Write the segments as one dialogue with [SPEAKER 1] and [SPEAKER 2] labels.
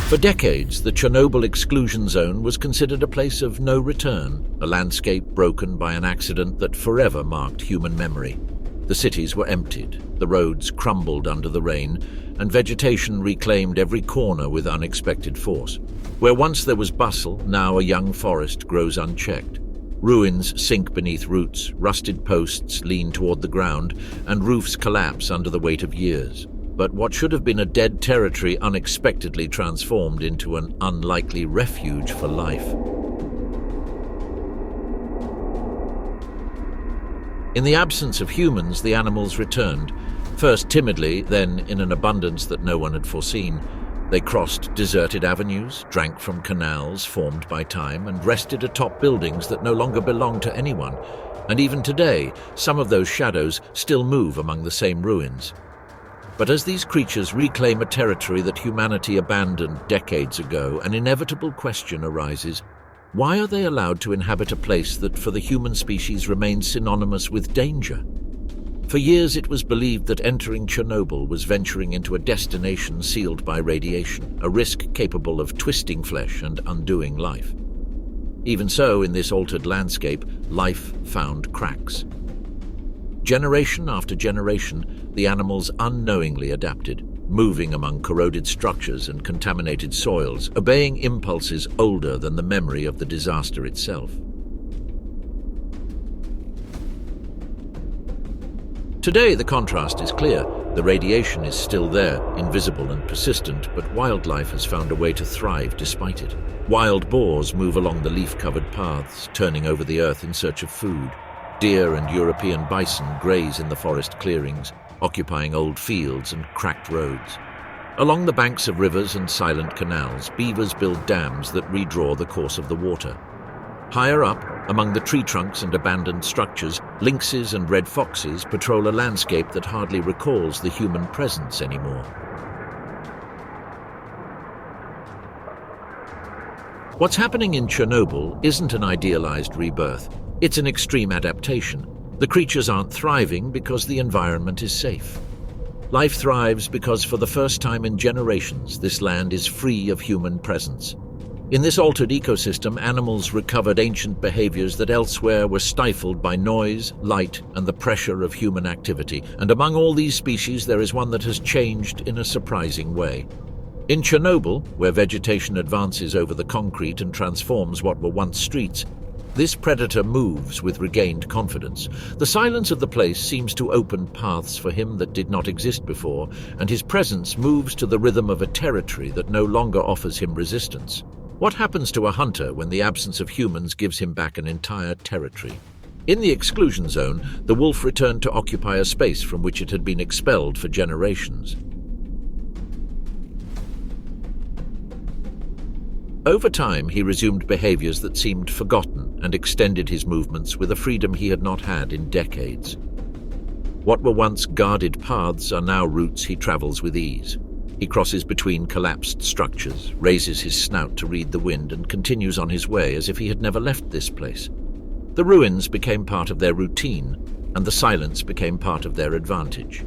[SPEAKER 1] For decades, the Chernobyl Exclusion Zone was considered a place of no return, a landscape broken by an accident that forever marked human memory. The cities were emptied, the roads crumbled under the rain, and vegetation reclaimed every corner with unexpected force. Where once there was bustle, now a young forest grows unchecked. Ruins sink beneath roots, rusted posts lean toward the ground, and roofs collapse under the weight of years. But what should have been a dead territory unexpectedly transformed into an unlikely refuge for life. In the absence of humans, the animals returned, first timidly, then in an abundance that no one had foreseen. They crossed deserted avenues, drank from canals formed by time, and rested atop buildings that no longer belonged to anyone. And even today, some of those shadows still move among the same ruins. But as these creatures reclaim a territory that humanity abandoned decades ago, an inevitable question arises. Why are they allowed to inhabit a place that for the human species remains synonymous with danger? For years it was believed that entering Chernobyl was venturing into a destination sealed by radiation, a risk capable of twisting flesh and undoing life. Even so, in this altered landscape, life found cracks. Generation after generation, the animals unknowingly adapted, moving among corroded structures and contaminated soils, obeying impulses older than the memory of the disaster itself. Today, the contrast is clear. The radiation is still there, invisible and persistent, but wildlife has found a way to thrive despite it. Wild boars move along the leaf-covered paths, turning over the earth in search of food. Deer and European bison graze in the forest clearings, occupying old fields and cracked roads. Along the banks of rivers and silent canals, beavers build dams that redraw the course of the water. Higher up, among the tree trunks and abandoned structures, lynxes and red foxes patrol a landscape that hardly recalls the human presence anymore. What's happening in Chernobyl isn't an idealized rebirth. It's an extreme adaptation. The creatures aren't thriving because the environment is safe. Life thrives because for the first time in generations, this land is free of human presence. In this altered ecosystem, animals recovered ancient behaviors that elsewhere were stifled by noise, light, and the pressure of human activity. And among all these species, there is one that has changed in a surprising way. In Chernobyl, where vegetation advances over the concrete and transforms what were once streets, this predator moves with regained confidence. The silence of the place seems to open paths for him that did not exist before, and his presence moves to the rhythm of a territory that no longer offers him resistance. What happens to a hunter when the absence of humans gives him back an entire territory? In the exclusion zone, the wolf returned to occupy a space from which it had been expelled for generations. Over time, he resumed behaviors that seemed forgotten and extended his movements with a freedom he had not had in decades. What were once guarded paths are now routes he travels with ease. He crosses between collapsed structures, raises his snout to read the wind, and continues on his way as if he had never left this place. The ruins became part of their routine, and the silence became part of their advantage.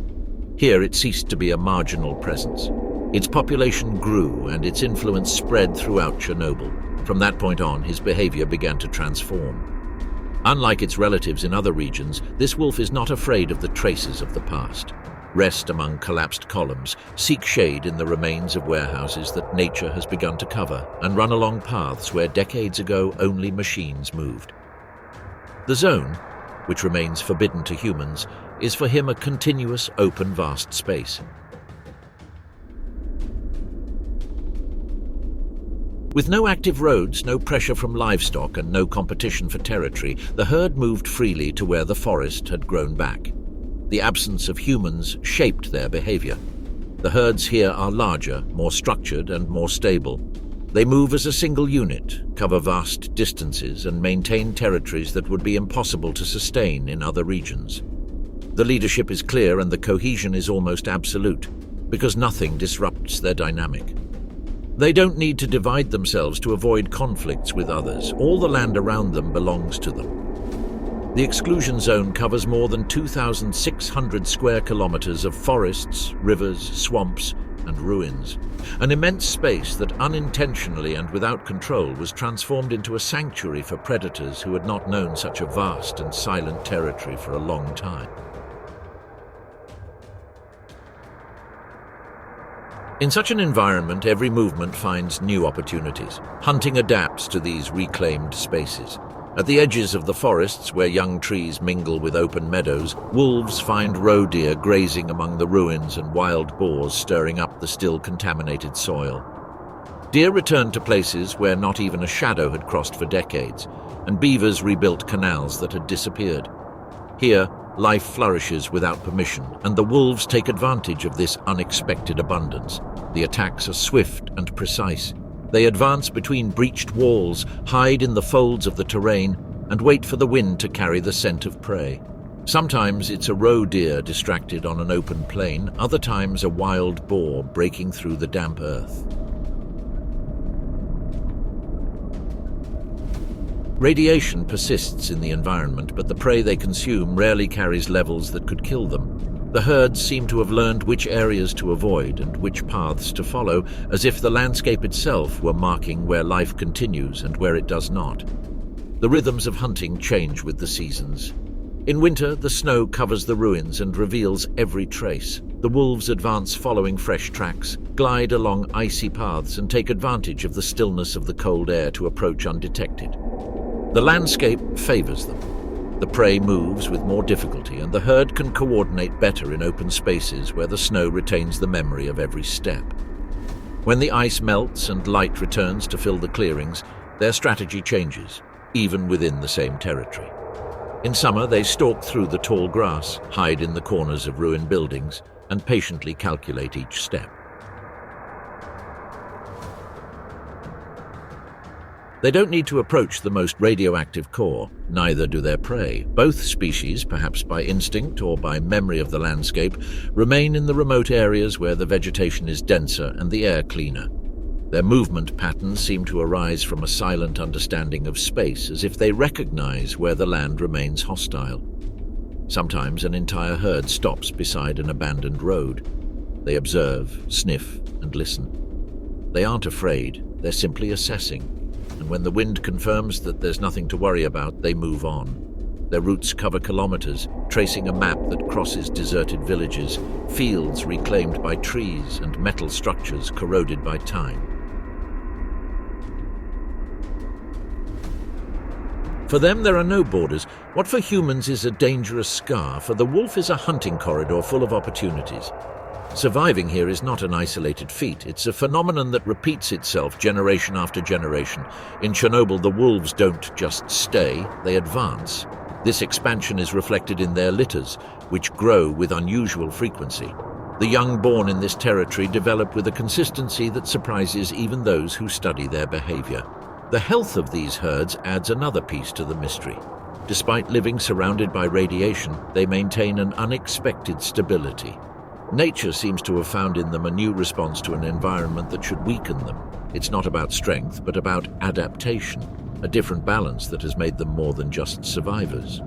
[SPEAKER 1] Here it ceased to be a marginal presence. Its population grew, and its influence spread throughout Chernobyl. From that point on, his behavior began to transform. Unlike its relatives in other regions, this wolf is not afraid of the traces of the past. Rest among collapsed columns, seek shade in the remains of warehouses that nature has begun to cover, and run along paths where decades ago only machines moved. The zone, which remains forbidden to humans, is for him a continuous, open, vast space. With no active roads, no pressure from livestock, and no competition for territory, the herd moved freely to where the forest had grown back. The absence of humans shaped their behavior. The herds here are larger, more structured, and more stable. They move as a single unit, cover vast distances, and maintain territories that would be impossible to sustain in other regions. The leadership is clear and the cohesion is almost absolute, because nothing disrupts their dynamic. They don't need to divide themselves to avoid conflicts with others. All the land around them belongs to them. The exclusion zone covers more than 2,600 square kilometers of forests, rivers, swamps, and ruins. An immense space that unintentionally and without control was transformed into a sanctuary for predators who had not known such a vast and silent territory for a long time. In such an environment, every movement finds new opportunities. Hunting adapts to these reclaimed spaces. At the edges of the forests, where young trees mingle with open meadows, wolves find roe deer grazing among the ruins and wild boars stirring up the still contaminated soil. Deer returned to places where not even a shadow had crossed for decades, and beavers rebuilt canals that had disappeared. Here, life flourishes without permission, and the wolves take advantage of this unexpected abundance. The attacks are swift and precise. They advance between breached walls, hide in the folds of the terrain, and wait for the wind to carry the scent of prey. Sometimes it's a roe deer distracted on an open plain, other times a wild boar breaking through the damp earth. Radiation persists in the environment, but the prey they consume rarely carries levels that could kill them. The herds seem to have learned which areas to avoid and which paths to follow, as if the landscape itself were marking where life continues and where it does not. The rhythms of hunting change with the seasons. In winter, the snow covers the ruins and reveals every trace. The wolves advance following fresh tracks, glide along icy paths, and take advantage of the stillness of the cold air to approach undetected. The landscape favors them. The prey moves with more difficulty, and the herd can coordinate better in open spaces where the snow retains the memory of every step. When the ice melts and light returns to fill the clearings, their strategy changes, even within the same territory. In summer, they stalk through the tall grass, hide in the corners of ruined buildings, and patiently calculate each step. They don't need to approach the most radioactive core, neither do their prey. Both species, perhaps by instinct or by memory of the landscape, remain in the remote areas where the vegetation is denser and the air cleaner. Their movement patterns seem to arise from a silent understanding of space, as if they recognize where the land remains hostile. Sometimes an entire herd stops beside an abandoned road. They observe, sniff, and listen. They aren't afraid, they're simply assessing. And when the wind confirms that there's nothing to worry about, they move on. Their routes cover kilometers, tracing a map that crosses deserted villages, fields reclaimed by trees, and metal structures corroded by time. For them, there are no borders. What for humans is a dangerous scar, for the wolf is a hunting corridor full of opportunities. Surviving here is not an isolated feat. It's a phenomenon that repeats itself generation after generation. In Chernobyl, the wolves don't just stay, they advance. This expansion is reflected in their litters, which grow with unusual frequency. The young born in this territory develop with a consistency that surprises even those who study their behavior. The health of these herds adds another piece to the mystery. Despite living surrounded by radiation, they maintain an unexpected stability. Nature seems to have found in them a new response to an environment that should weaken them. It's not about strength, but about adaptation, a different balance that has made them more than just survivors.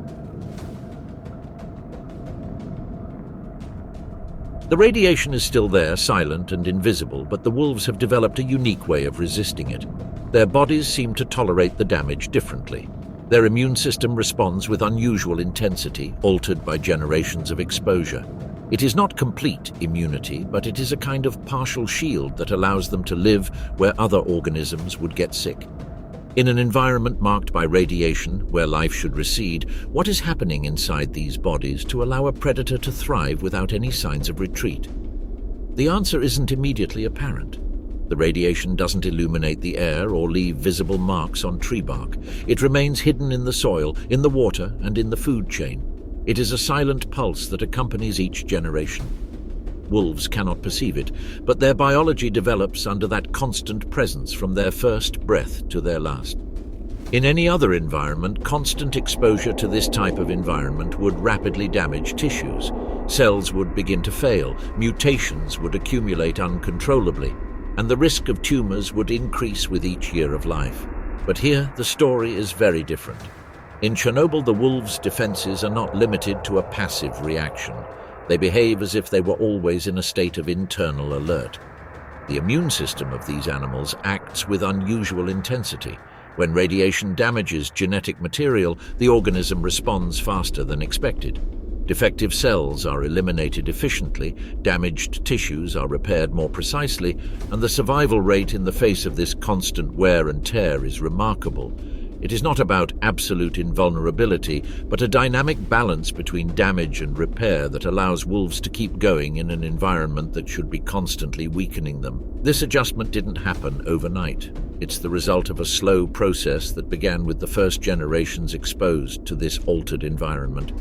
[SPEAKER 1] The radiation is still there, silent and invisible, but the wolves have developed a unique way of resisting it. Their bodies seem to tolerate the damage differently. Their immune system responds with unusual intensity, altered by generations of exposure. It is not complete immunity, but it is a kind of partial shield that allows them to live where other organisms would get sick. In an environment marked by radiation, where life should recede, what is happening inside these bodies to allow a predator to thrive without any signs of retreat? The answer isn't immediately apparent. The radiation doesn't illuminate the air or leave visible marks on tree bark. It remains hidden in the soil, in the water, and in the food chain. It is a silent pulse that accompanies each generation. Wolves cannot perceive it, but their biology develops under that constant presence from their first breath to their last. In any other environment, constant exposure to this type of environment would rapidly damage tissues. Cells would begin to fail, mutations would accumulate uncontrollably, and the risk of tumors would increase with each year of life. But here, the story is very different. In Chernobyl, the wolves' defenses are not limited to a passive reaction. They behave as if they were always in a state of internal alert. The immune system of these animals acts with unusual intensity. When radiation damages genetic material, the organism responds faster than expected. Defective cells are eliminated efficiently, damaged tissues are repaired more precisely, and the survival rate in the face of this constant wear and tear is remarkable. It is not about absolute invulnerability, but a dynamic balance between damage and repair that allows wolves to keep going in an environment that should be constantly weakening them. This adjustment didn't happen overnight. It's the result of a slow process that began with the first generations exposed to this altered environment.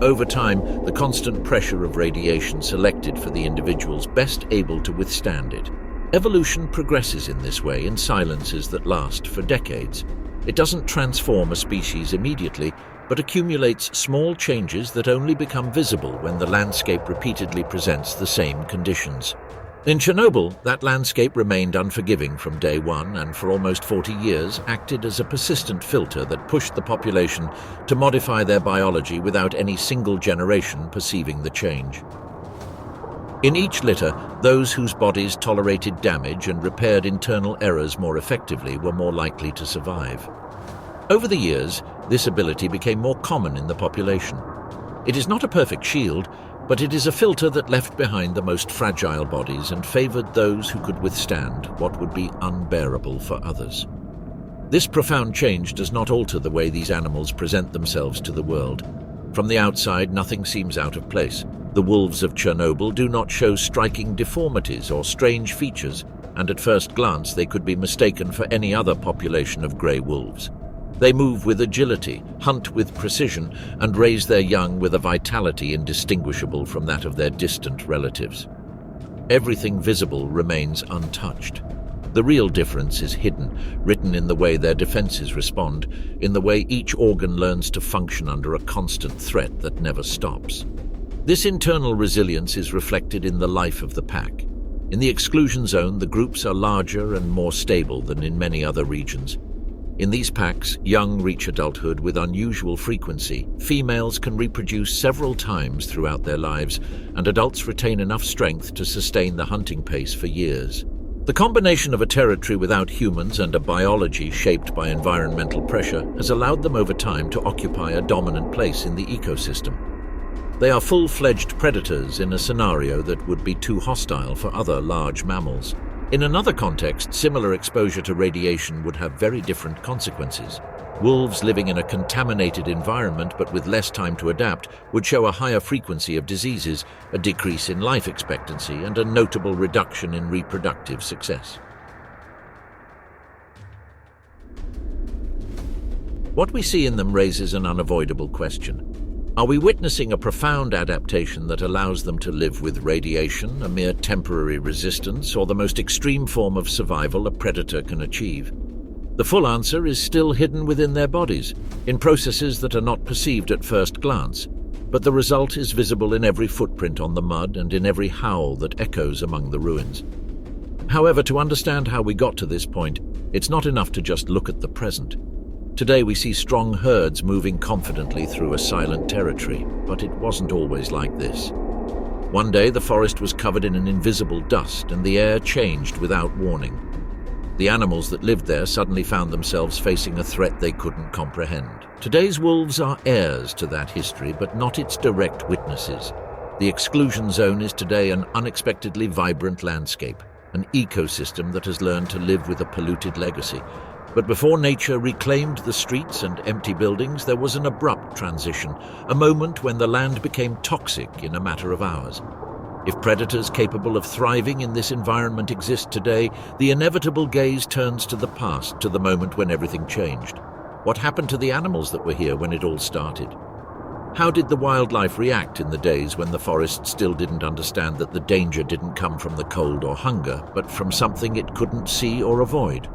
[SPEAKER 1] Over time, the constant pressure of radiation selected for the individuals best able to withstand it. Evolution progresses in this way in silences that last for decades. It doesn't transform a species immediately, but accumulates small changes that only become visible when the landscape repeatedly presents the same conditions. In Chernobyl, that landscape remained unforgiving from day one and for almost 40 years acted as a persistent filter that pushed the population to modify their biology without any single generation perceiving the change. In each litter, those whose bodies tolerated damage and repaired internal errors more effectively were more likely to survive. Over the years, this ability became more common in the population. It is not a perfect shield, but it is a filter that left behind the most fragile bodies and favored those who could withstand what would be unbearable for others. This profound change does not alter the way these animals present themselves to the world. From the outside, nothing seems out of place. The wolves of Chernobyl do not show striking deformities or strange features, and at first glance they could be mistaken for any other population of grey wolves. They move with agility, hunt with precision, and raise their young with a vitality indistinguishable from that of their distant relatives. Everything visible remains untouched. The real difference is hidden, written in the way their defenses respond, in the way each organ learns to function under a constant threat that never stops. This internal resilience is reflected in the life of the pack. In the exclusion zone, the groups are larger and more stable than in many other regions. In these packs, young reach adulthood with unusual frequency. Females can reproduce several times throughout their lives, and adults retain enough strength to sustain the hunting pace for years. The combination of a territory without humans and a biology shaped by environmental pressure has allowed them over time to occupy a dominant place in the ecosystem. They are full-fledged predators in a scenario that would be too hostile for other large mammals. In another context, similar exposure to radiation would have very different consequences. Wolves living in a contaminated environment but with less time to adapt would show a higher frequency of diseases, a decrease in life expectancy, and a notable reduction in reproductive success. What we see in them raises an unavoidable question. Are we witnessing a profound adaptation that allows them to live with radiation, a mere temporary resistance, or the most extreme form of survival a predator can achieve? The full answer is still hidden within their bodies, in processes that are not perceived at first glance, but the result is visible in every footprint on the mud and in every howl that echoes among the ruins. However, to understand how we got to this point, it's not enough to just look at the present. Today we see strong herds moving confidently through a silent territory, but it wasn't always like this. One day the forest was covered in an invisible dust and the air changed without warning. The animals that lived there suddenly found themselves facing a threat they couldn't comprehend. Today's wolves are heirs to that history, but not its direct witnesses. The exclusion zone is today an unexpectedly vibrant landscape, an ecosystem that has learned to live with a polluted legacy. But before nature reclaimed the streets and empty buildings, there was an abrupt transition, a moment when the land became toxic in a matter of hours. If predators capable of thriving in this environment exist today, the inevitable gaze turns to the past, to the moment when everything changed. What happened to the animals that were here when it all started? How did the wildlife react in the days when the forest still didn't understand that the danger didn't come from the cold or hunger, but from something it couldn't see or avoid?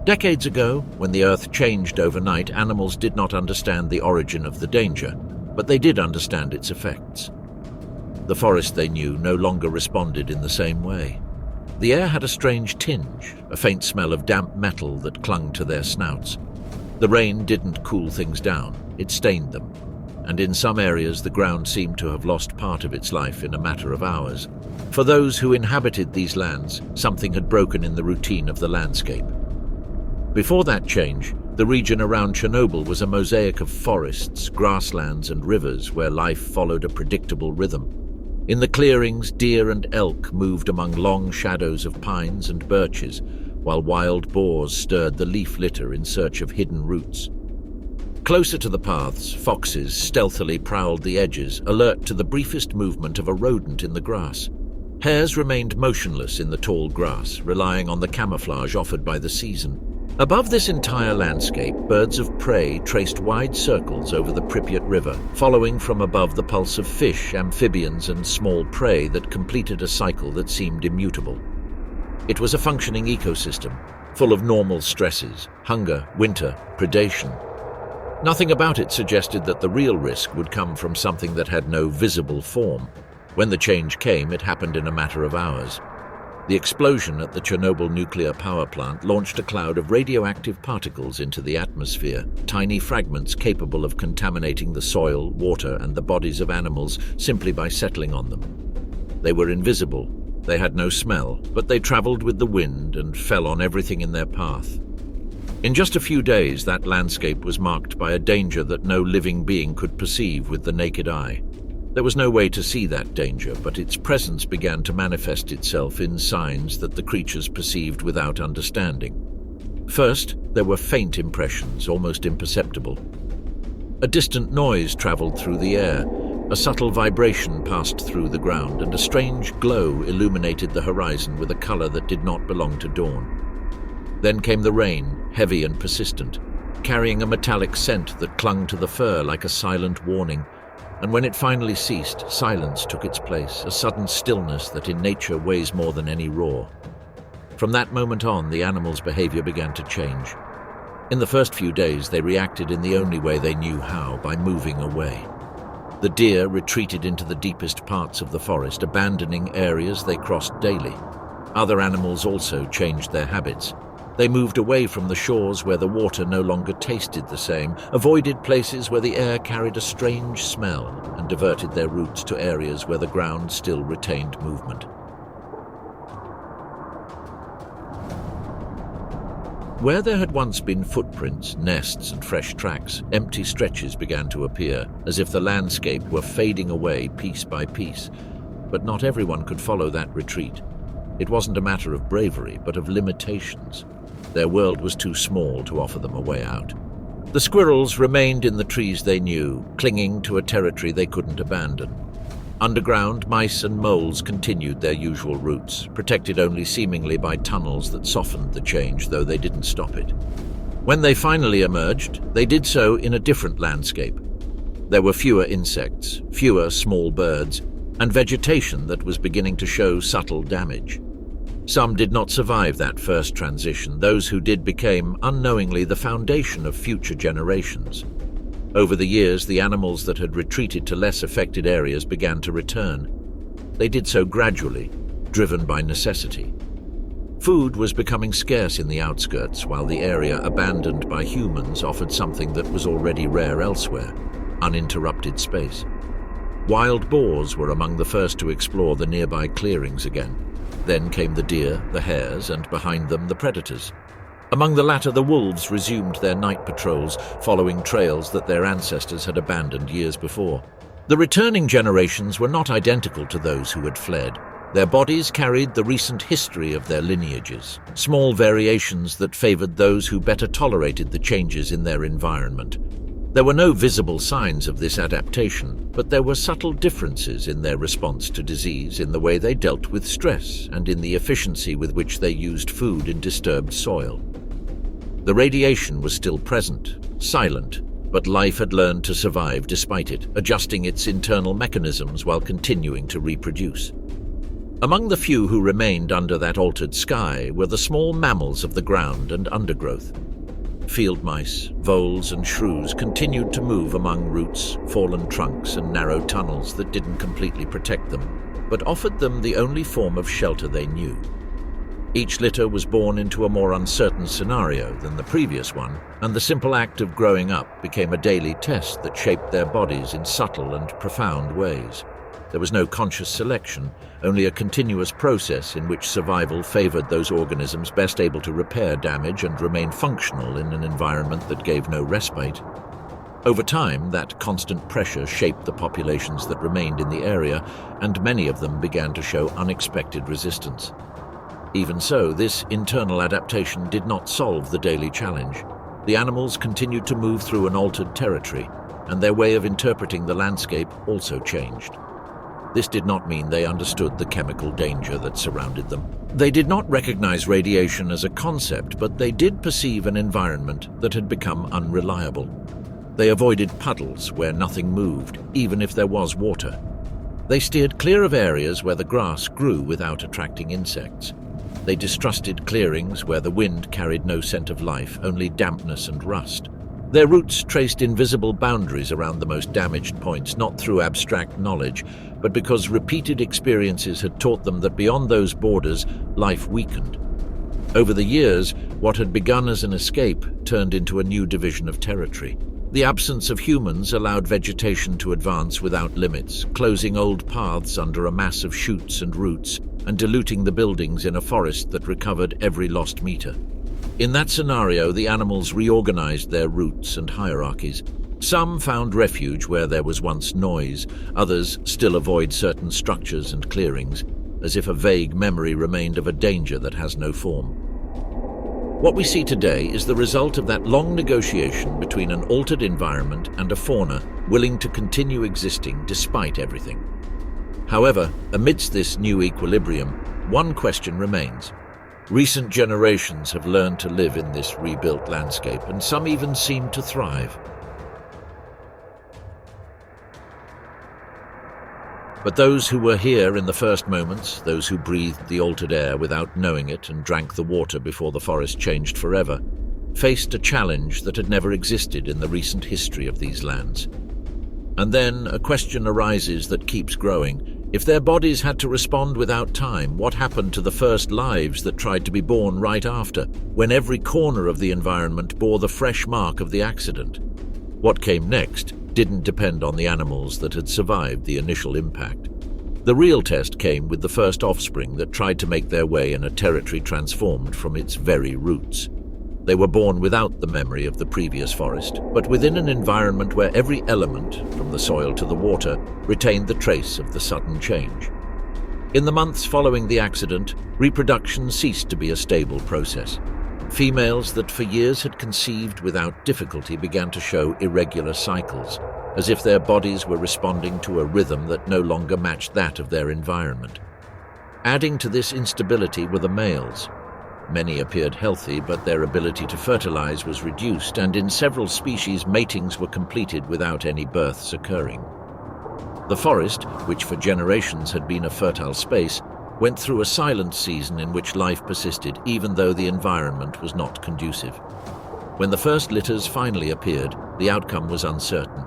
[SPEAKER 1] Decades ago, when the Earth changed overnight, animals did not understand the origin of the danger, but they did understand its effects. The forest they knew no longer responded in the same way. The air had a strange tinge, a faint smell of damp metal that clung to their snouts. The rain didn't cool things down, it stained them, and in some areas the ground seemed to have lost part of its life in a matter of hours. For those who inhabited these lands, something had broken in the routine of the landscape. Before that change, the region around Chernobyl was a mosaic of forests, grasslands and rivers where life followed a predictable rhythm. In the clearings, deer and elk moved among long shadows of pines and birches, while wild boars stirred the leaf litter in search of hidden roots. Closer to the paths, foxes stealthily prowled the edges, alert to the briefest movement of a rodent in the grass. Hares remained motionless in the tall grass, relying on the camouflage offered by the season. Above this entire landscape, birds of prey traced wide circles over the Pripyat River, following from above the pulse of fish, amphibians and small prey that completed a cycle that seemed immutable. It was a functioning ecosystem, full of normal stresses, hunger, winter, predation. Nothing about it suggested that the real risk would come from something that had no visible form. When the change came, it happened in a matter of hours. The explosion at the Chernobyl nuclear power plant launched a cloud of radioactive particles into the atmosphere, tiny fragments capable of contaminating the soil, water, and the bodies of animals simply by settling on them. They were invisible. They had no smell, but they traveled with the wind and fell on everything in their path. In just a few days, that landscape was marked by a danger that no living being could perceive with the naked eye. There was no way to see that danger, but its presence began to manifest itself in signs that the creatures perceived without understanding. First, there were faint impressions, almost imperceptible. A distant noise traveled through the air. A subtle vibration passed through the ground, and a strange glow illuminated the horizon with a color that did not belong to dawn. Then came the rain, heavy and persistent, carrying a metallic scent that clung to the fur like a silent warning. And when it finally ceased, silence took its place, a sudden stillness that in nature weighs more than any roar. From that moment on, the animals' behavior began to change. In the first few days, they reacted in the only way they knew how, by moving away. The deer retreated into the deepest parts of the forest, abandoning areas they crossed daily. Other animals also changed their habits. They moved away from the shores where the water no longer tasted the same, avoided places where the air carried a strange smell, and diverted their routes to areas where the ground still retained movement. Where there had once been footprints, nests, and fresh tracks, empty stretches began to appear, as if the landscape were fading away piece by piece. But not everyone could follow that retreat. It wasn't a matter of bravery, but of limitations. Their world was too small to offer them a way out. The squirrels remained in the trees they knew, clinging to a territory they couldn't abandon. Underground, mice and moles continued their usual routes, protected only seemingly by tunnels that softened the change, though they didn't stop it. When they finally emerged, they did so in a different landscape. There were fewer insects, fewer small birds, and vegetation that was beginning to show subtle damage. Some did not survive that first transition. Those who did became, unknowingly, the foundation of future generations. Over the years, the animals that had retreated to less affected areas began to return. They did so gradually, driven by necessity. Food was becoming scarce in the outskirts, while the area abandoned by humans offered something that was already rare elsewhere: uninterrupted space. Wild boars were among the first to explore the nearby clearings again. Then came the deer, the hares, and behind them the predators. Among the latter, the wolves resumed their night patrols, following trails that their ancestors had abandoned years before. The returning generations were not identical to those who had fled. Their bodies carried the recent history of their lineages, small variations that favored those who better tolerated the changes in their environment. There were no visible signs of this adaptation, but there were subtle differences in their response to disease, in the way they dealt with stress, and in the efficiency with which they used food in disturbed soil. The radiation was still present, silent, but life had learned to survive despite it, adjusting its internal mechanisms while continuing to reproduce. Among the few who remained under that altered sky were the small mammals of the ground and undergrowth. Field mice, voles and shrews continued to move among roots, fallen trunks and narrow tunnels that didn't completely protect them, but offered them the only form of shelter they knew. Each litter was born into a more uncertain scenario than the previous one, and the simple act of growing up became a daily test that shaped their bodies in subtle and profound ways. There was no conscious selection, only a continuous process in which survival favored those organisms best able to repair damage and remain functional in an environment that gave no respite. Over time, that constant pressure shaped the populations that remained in the area, and many of them began to show unexpected resistance. Even so, this internal adaptation did not solve the daily challenge. The animals continued to move through an altered territory, and their way of interpreting the landscape also changed. This did not mean they understood the chemical danger that surrounded them. They did not recognize radiation as a concept, but they did perceive an environment that had become unreliable. They avoided puddles where nothing moved, even if there was water. They steered clear of areas where the grass grew without attracting insects. They distrusted clearings where the wind carried no scent of life, only dampness and rust. Their roots traced invisible boundaries around the most damaged points, not through abstract knowledge, but because repeated experiences had taught them that beyond those borders, life weakened. Over the years, what had begun as an escape turned into a new division of territory. The absence of humans allowed vegetation to advance without limits, closing old paths under a mass of shoots and roots, and diluting the buildings in a forest that recovered every lost meter. In that scenario, the animals reorganized their routes and hierarchies. Some found refuge where there was once noise, others still avoid certain structures and clearings, as if a vague memory remained of a danger that has no form. What we see today is the result of that long negotiation between an altered environment and a fauna willing to continue existing despite everything. However, amidst this new equilibrium, one question remains. Recent generations have learned to live in this rebuilt landscape, and some even seem to thrive. But those who were here in the first moments, those who breathed the altered air without knowing it and drank the water before the forest changed forever, faced a challenge that had never existed in the recent history of these lands. And then a question arises that keeps growing. If their bodies had to respond without time, what happened to the first lives that tried to be born right after, when every corner of the environment bore the fresh mark of the accident? What came next didn't depend on the animals that had survived the initial impact. The real test came with the first offspring that tried to make their way in a territory transformed from its very roots. They were born without the memory of the previous forest, but within an environment where every element, from the soil to the water, retained the trace of the sudden change. In the months following the accident, reproduction ceased to be a stable process. Females that for years had conceived without difficulty began to show irregular cycles, as if their bodies were responding to a rhythm that no longer matched that of their environment. Adding to this instability were the males. Many appeared healthy, but their ability to fertilize was reduced, and in several species matings were completed without any births occurring. The forest, which for generations had been a fertile space, went through a silent season in which life persisted even though the environment was not conducive. When the first litters finally appeared, the outcome was uncertain.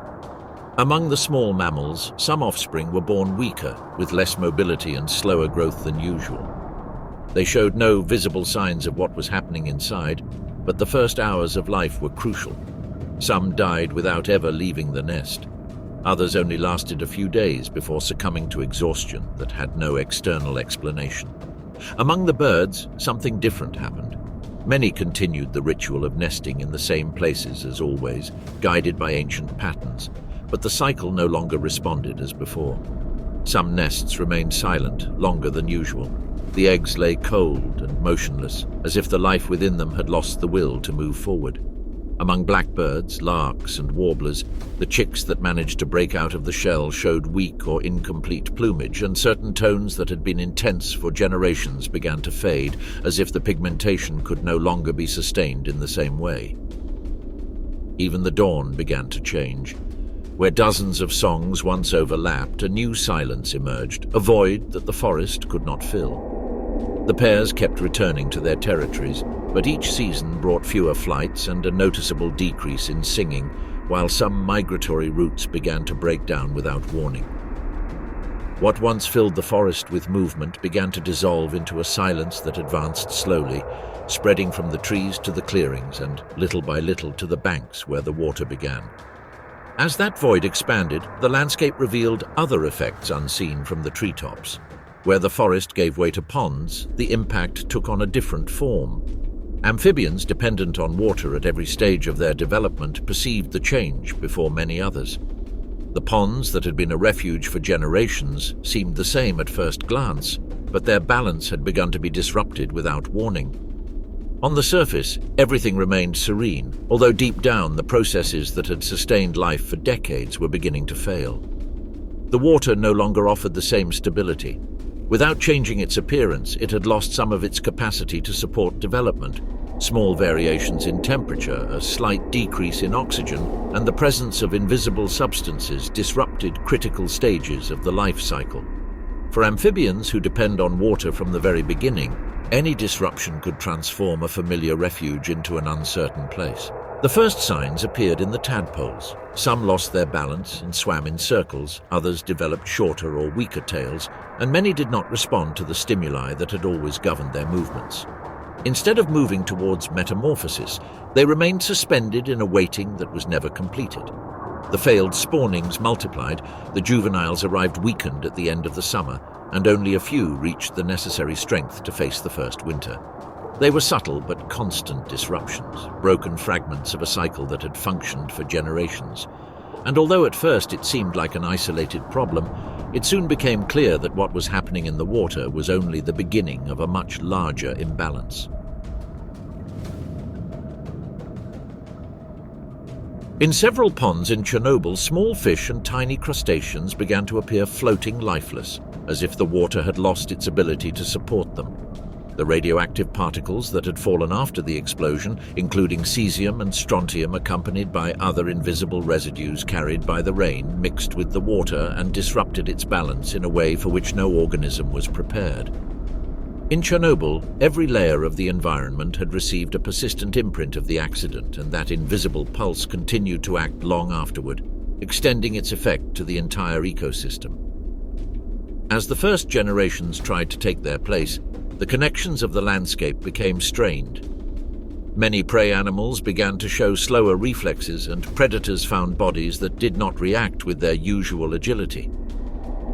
[SPEAKER 1] Among the small mammals, some offspring were born weaker, with less mobility and slower growth than usual. They showed no visible signs of what was happening inside, but the first hours of life were crucial. Some died without ever leaving the nest. Others only lasted a few days before succumbing to exhaustion that had no external explanation. Among the birds, something different happened. Many continued the ritual of nesting in the same places as always, guided by ancient patterns, but the cycle no longer responded as before. Some nests remained silent longer than usual. The eggs lay cold and motionless, as if the life within them had lost the will to move forward. Among blackbirds, larks, and warblers, the chicks that managed to break out of the shell showed weak or incomplete plumage, and certain tones that had been intense for generations began to fade, as if the pigmentation could no longer be sustained in the same way. Even the dawn began to change. Where dozens of songs once overlapped, a new silence emerged, a void that the forest could not fill. The pairs kept returning to their territories, but each season brought fewer flights and a noticeable decrease in singing, while some migratory routes began to break down without warning. What once filled the forest with movement began to dissolve into a silence that advanced slowly, spreading from the trees to the clearings and, little by little, to the banks where the water began. As that void expanded, the landscape revealed other effects unseen from the treetops. Where the forest gave way to ponds, the impact took on a different form. Amphibians, dependent on water at every stage of their development, perceived the change before many others. The ponds that had been a refuge for generations seemed the same at first glance, but their balance had begun to be disrupted without warning. On the surface, everything remained serene, although deep down the processes that had sustained life for decades were beginning to fail. The water no longer offered the same stability. Without changing its appearance, it had lost some of its capacity to support development. Small variations in temperature, a slight decrease in oxygen, and the presence of invisible substances disrupted critical stages of the life cycle. For amphibians who depend on water from the very beginning, any disruption could transform a familiar refuge into an uncertain place. The first signs appeared in the tadpoles. Some lost their balance and swam in circles, others developed shorter or weaker tails, and many did not respond to the stimuli that had always governed their movements. Instead of moving towards metamorphosis, they remained suspended in a waiting that was never completed. The failed spawnings multiplied, the juveniles arrived weakened at the end of the summer, and only a few reached the necessary strength to face the first winter. They were subtle but constant disruptions, broken fragments of a cycle that had functioned for generations. And although at first it seemed like an isolated problem, it soon became clear that what was happening in the water was only the beginning of a much larger imbalance. In several ponds in Chernobyl, small fish and tiny crustaceans began to appear floating lifeless, as if the water had lost its ability to support them. The radioactive particles that had fallen after the explosion, including cesium and strontium accompanied by other invisible residues carried by the rain, mixed with the water and disrupted its balance in a way for which no organism was prepared. In Chernobyl, every layer of the environment had received a persistent imprint of the accident, and that invisible pulse continued to act long afterward, extending its effect to the entire ecosystem. As the first generations tried to take their place, the connections of the landscape became strained. Many prey animals began to show slower reflexes, and predators found bodies that did not react with their usual agility.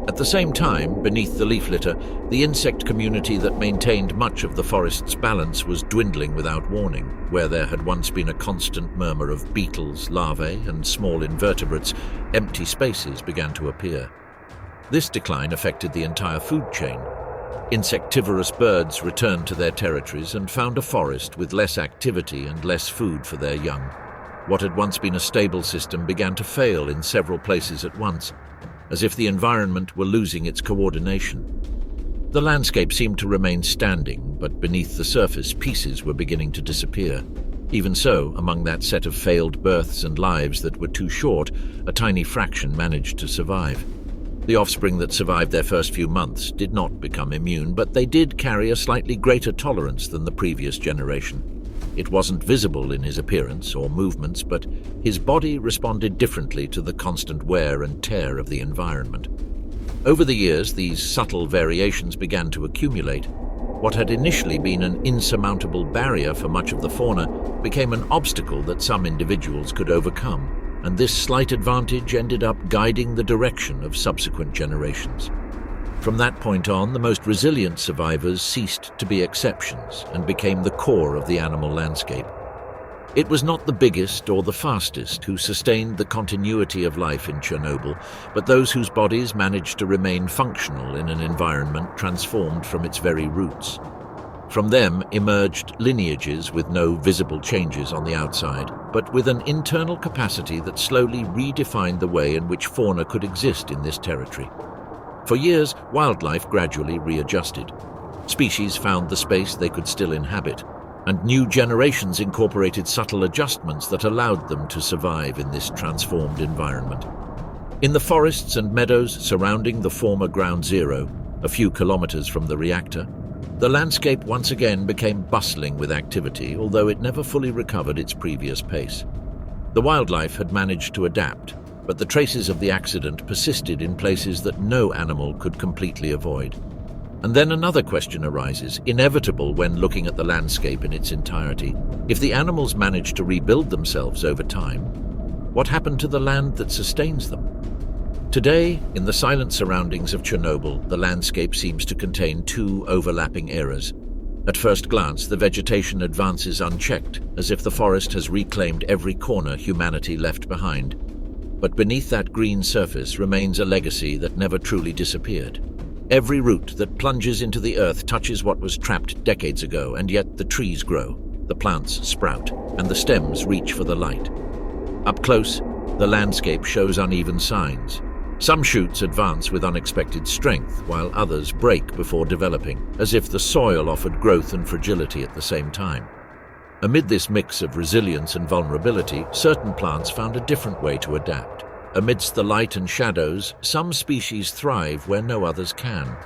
[SPEAKER 1] At the same time, beneath the leaf litter, the insect community that maintained much of the forest's balance was dwindling without warning. Where there had once been a constant murmur of beetles, larvae, and small invertebrates, empty spaces began to appear. This decline affected the entire food chain. Insectivorous birds returned to their territories and found a forest with less activity and less food for their young. What had once been a stable system began to fail in several places at once, as if the environment were losing its coordination. The landscape seemed to remain standing, but beneath the surface pieces were beginning to disappear. Even so, among that set of failed births and lives that were too short, a tiny fraction managed to survive. The offspring that survived their first few months did not become immune, but they did carry a slightly greater tolerance than the previous generation. It wasn't visible in his appearance or movements, but his body responded differently to the constant wear and tear of the environment. Over the years, these subtle variations began to accumulate. What had initially been an insurmountable barrier for much of the fauna became an obstacle that some individuals could overcome, and this slight advantage ended up guiding the direction of subsequent generations. From that point on, the most resilient survivors ceased to be exceptions and became the core of the animal landscape. It was not the biggest or the fastest who sustained the continuity of life in Chernobyl, but those whose bodies managed to remain functional in an environment transformed from its very roots. From them emerged lineages with no visible changes on the outside, but with an internal capacity that slowly redefined the way in which fauna could exist in this territory. For years, wildlife gradually readjusted. Species found the space they could still inhabit, and new generations incorporated subtle adjustments that allowed them to survive in this transformed environment. In the forests and meadows surrounding the former Ground Zero, a few kilometers from the reactor, the landscape once again became bustling with activity, although it never fully recovered its previous pace. The wildlife had managed to adapt, but the traces of the accident persisted in places that no animal could completely avoid. And then another question arises, inevitable when looking at the landscape in its entirety. If the animals managed to rebuild themselves over time, what happened to the land that sustains them? Today, in the silent surroundings of Chernobyl, the landscape seems to contain two overlapping eras. At first glance, the vegetation advances unchecked, as if the forest has reclaimed every corner humanity left behind. But beneath that green surface remains a legacy that never truly disappeared. Every root that plunges into the earth touches what was trapped decades ago, and yet the trees grow, the plants sprout, and the stems reach for the light. Up close, the landscape shows uneven signs. Some shoots advance with unexpected strength, while others break before developing, as if the soil offered growth and fragility at the same time. Amid this mix of resilience and vulnerability, certain plants found a different way to adapt. Amidst the light and shadows, some species thrive where no others can.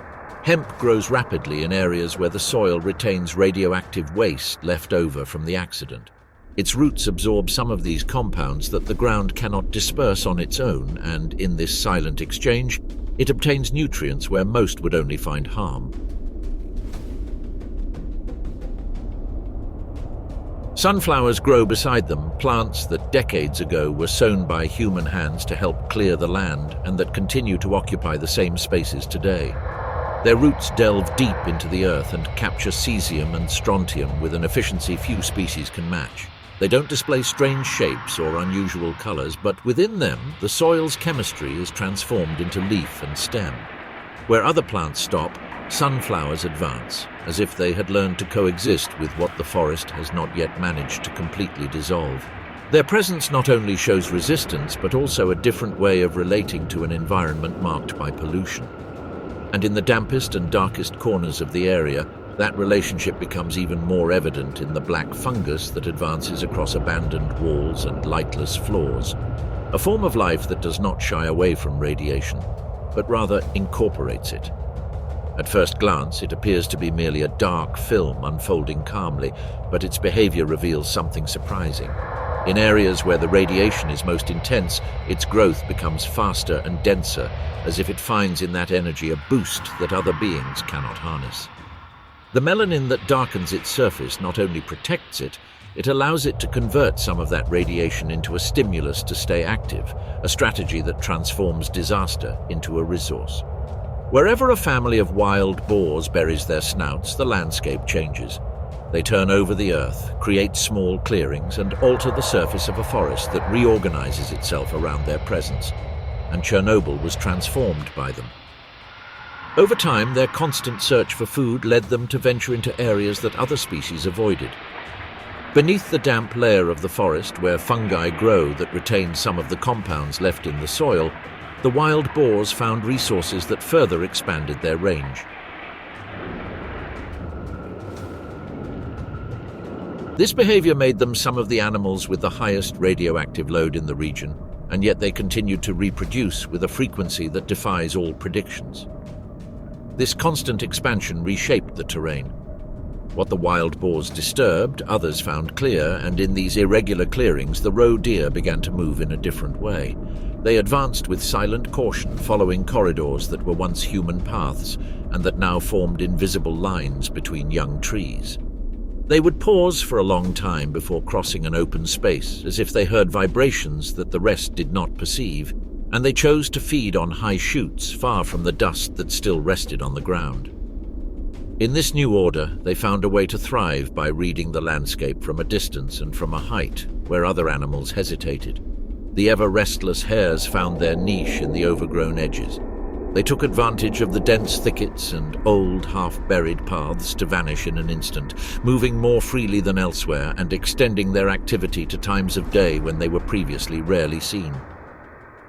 [SPEAKER 1] Hemp grows rapidly in areas where the soil retains radioactive waste left over from the accident. Its roots absorb some of these compounds that the ground cannot disperse on its own, and in this silent exchange, it obtains nutrients where most would only find harm. Sunflowers grow beside them, plants that decades ago were sown by human hands to help clear the land and that continue to occupy the same spaces today. Their roots delve deep into the earth and capture cesium and strontium with an efficiency few species can match. They don't display strange shapes or unusual colors, but within them, the soil's chemistry is transformed into leaf and stem. Where other plants stop, sunflowers advance, as if they had learned to coexist with what the forest has not yet managed to completely dissolve. Their presence not only shows resistance, but also a different way of relating to an environment marked by pollution. And in the dampest and darkest corners of the area, that relationship becomes even more evident in the black fungus that advances across abandoned walls and lightless floors, a form of life that does not shy away from radiation, but rather incorporates it. At first glance, it appears to be merely a dark film unfolding calmly, but its behavior reveals something surprising. In areas where the radiation is most intense, its growth becomes faster and denser, as if it finds in that energy a boost that other beings cannot harness. The melanin that darkens its surface not only protects it, it allows it to convert some of that radiation into a stimulus to stay active, a strategy that transforms disaster into a resource. Wherever a family of wild boars buries their snouts, the landscape changes. They turn over the earth, create small clearings, and alter the surface of a forest that reorganizes itself around their presence. And Chernobyl was transformed by them. Over time, their constant search for food led them to venture into areas that other species avoided. Beneath the damp layer of the forest, where fungi grow that retain some of the compounds left in the soil, the wild boars found resources that further expanded their range. This behavior made them some of the animals with the highest radioactive load in the region, and yet they continued to reproduce with a frequency that defies all predictions. This constant expansion reshaped the terrain. What the wild boars disturbed, others found clear, and in these irregular clearings, the roe deer began to move in a different way. They advanced with silent caution, following corridors that were once human paths and that now formed invisible lines between young trees. They would pause for a long time before crossing an open space, as if they heard vibrations that the rest did not perceive, and they chose to feed on high shoots far from the dust that still rested on the ground. In this new order, they found a way to thrive by reading the landscape from a distance and from a height where other animals hesitated. The ever-restless hares found their niche in the overgrown edges. They took advantage of the dense thickets and old, half-buried paths to vanish in an instant, moving more freely than elsewhere and extending their activity to times of day when they were previously rarely seen.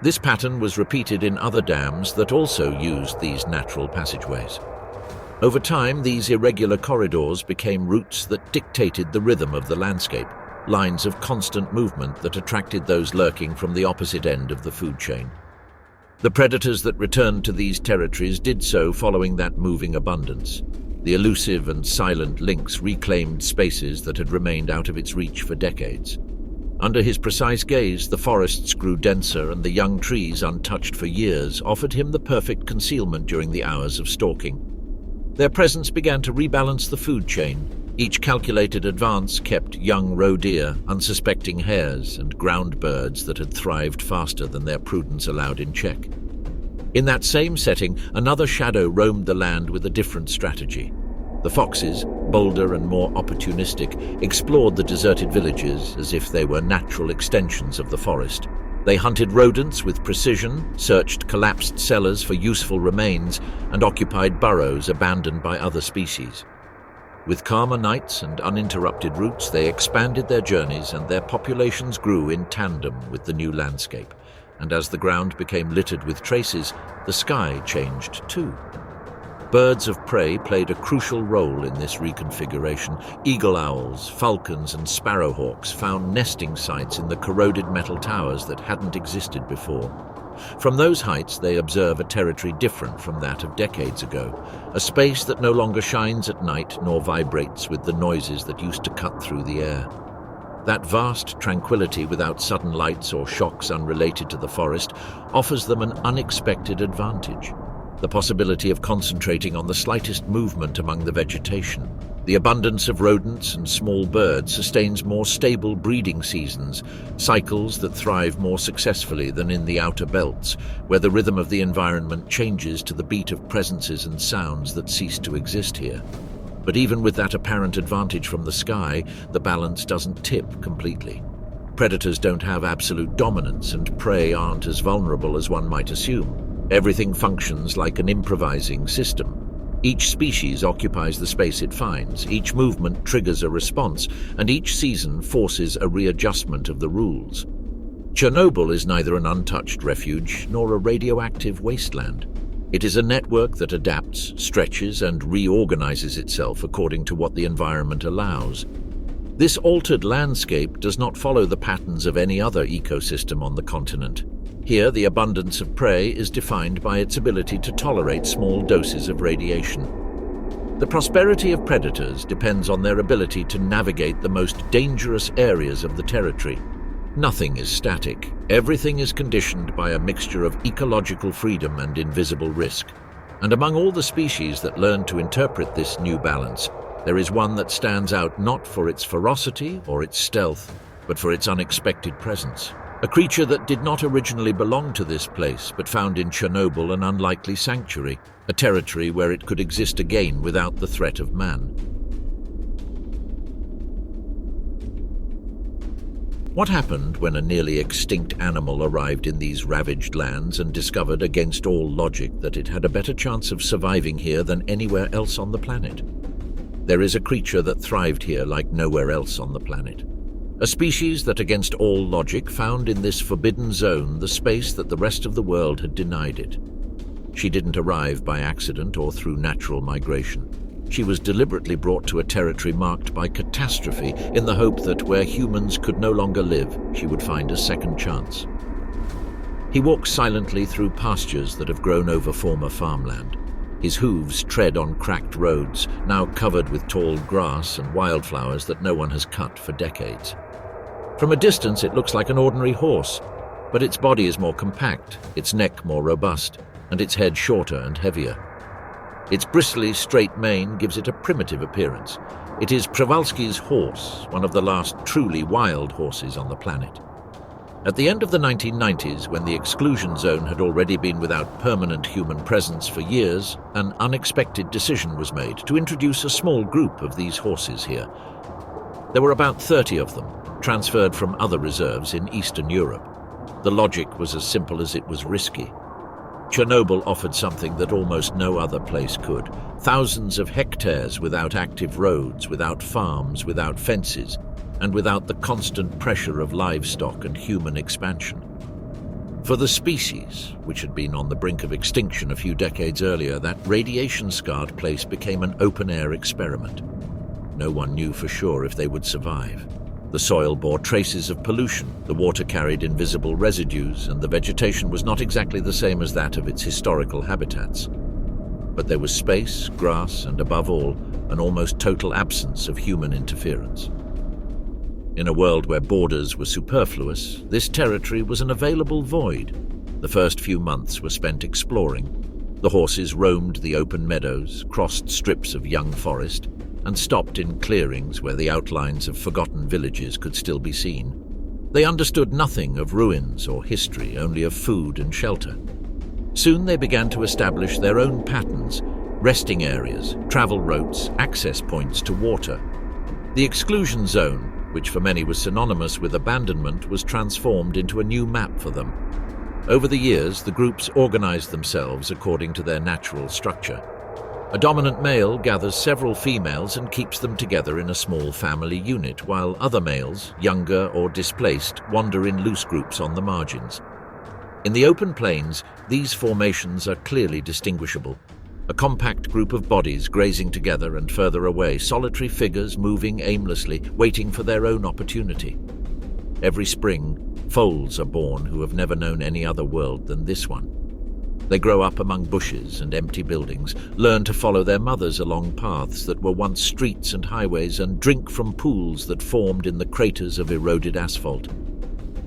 [SPEAKER 1] This pattern was repeated in other dams that also used these natural passageways. Over time, these irregular corridors became routes that dictated the rhythm of the landscape, lines of constant movement that attracted those lurking from the opposite end of the food chain. The predators that returned to these territories did so following that moving abundance. The elusive and silent lynx reclaimed spaces that had remained out of its reach for decades. Under his precise gaze, the forests grew denser, and the young trees, untouched for years, offered him the perfect concealment during the hours of stalking. Their presence began to rebalance the food chain. Each calculated advance kept young roe deer, unsuspecting hares, and ground birds that had thrived faster than their prudence allowed in check. In that same setting, another shadow roamed the land with a different strategy. The foxes, bolder and more opportunistic, explored the deserted villages as if they were natural extensions of the forest. They hunted rodents with precision, searched collapsed cellars for useful remains, and occupied burrows abandoned by other species. With calmer nights and uninterrupted routes, they expanded their journeys, and their populations grew in tandem with the new landscape. And as the ground became littered with traces, the sky changed too. Birds of prey played a crucial role in this reconfiguration. Eagle owls, falcons, and sparrowhawks found nesting sites in the corroded metal towers that hadn't existed before. From those heights, they observe a territory different from that of decades ago, a space that no longer shines at night nor vibrates with the noises that used to cut through the air. That vast tranquility without sudden lights or shocks unrelated to the forest offers them an unexpected advantage. The possibility of concentrating on the slightest movement among the vegetation. The abundance of rodents and small birds sustains more stable breeding seasons, cycles that thrive more successfully than in the outer belts, where the rhythm of the environment changes to the beat of presences and sounds that cease to exist here. But even with that apparent advantage from the sky, the balance doesn't tip completely. Predators don't have absolute dominance, and prey aren't as vulnerable as one might assume. Everything functions like an improvising system. Each species occupies the space it finds, each movement triggers a response, and each season forces a readjustment of the rules. Chernobyl is neither an untouched refuge nor a radioactive wasteland. It is a network that adapts, stretches, and reorganizes itself according to what the environment allows. This altered landscape does not follow the patterns of any other ecosystem on the continent. Here, the abundance of prey is defined by its ability to tolerate small doses of radiation. The prosperity of predators depends on their ability to navigate the most dangerous areas of the territory. Nothing is static. Everything is conditioned by a mixture of ecological freedom and invisible risk. And among all the species that learn to interpret this new balance, there is one that stands out not for its ferocity or its stealth, but for its unexpected presence. A creature that did not originally belong to this place, but found in Chernobyl an unlikely sanctuary, a territory where it could exist again without the threat of man. What happened when a nearly extinct animal arrived in these ravaged lands and discovered against all logic that it had a better chance of surviving here than anywhere else on the planet? There is a creature that thrived here like nowhere else on the planet. A species that, against all logic, found in this forbidden zone the space that the rest of the world had denied it. She didn't arrive by accident or through natural migration. She was deliberately brought to a territory marked by catastrophe in the hope that where humans could no longer live, she would find a second chance. He walks silently through pastures that have grown over former farmland. His hooves tread on cracked roads, now covered with tall grass and wildflowers that no one has cut for decades. From a distance, it looks like an ordinary horse, but its body is more compact, its neck more robust, and its head shorter and heavier. Its bristly, straight mane gives it a primitive appearance. It is Przewalski's horse, one of the last truly wild horses on the planet. At the end of the 1990s, when the exclusion zone had already been without permanent human presence for years, an unexpected decision was made to introduce a small group of these horses here. There were about 30 of them, transferred from other reserves in Eastern Europe. The logic was as simple as it was risky. Chernobyl offered something that almost no other place could. Thousands of hectares without active roads, without farms, without fences, and without the constant pressure of livestock and human expansion. For the species, which had been on the brink of extinction a few decades earlier, that radiation-scarred place became an open-air experiment. No one knew for sure if they would survive. The soil bore traces of pollution, the water carried invisible residues, and the vegetation was not exactly the same as that of its historical habitats. But there was space, grass, and above all, an almost total absence of human interference. In a world where borders were superfluous, this territory was an available void. The first few months were spent exploring. The horses roamed the open meadows, crossed strips of young forest, and stopped in clearings where the outlines of forgotten villages could still be seen. They understood nothing of ruins or history, only of food and shelter. Soon they began to establish their own patterns, resting areas, travel routes, access points to water. The exclusion zone, which for many was synonymous with abandonment, was transformed into a new map for them. Over the years, the groups organized themselves according to their natural structure. A dominant male gathers several females and keeps them together in a small family unit, while other males, younger or displaced, wander in loose groups on the margins. In the open plains, these formations are clearly distinguishable. A compact group of bodies grazing together, and further away, solitary figures moving aimlessly, waiting for their own opportunity. Every spring, foals are born who have never known any other world than this one. They grow up among bushes and empty buildings, learn to follow their mothers along paths that were once streets and highways, and drink from pools that formed in the craters of eroded asphalt.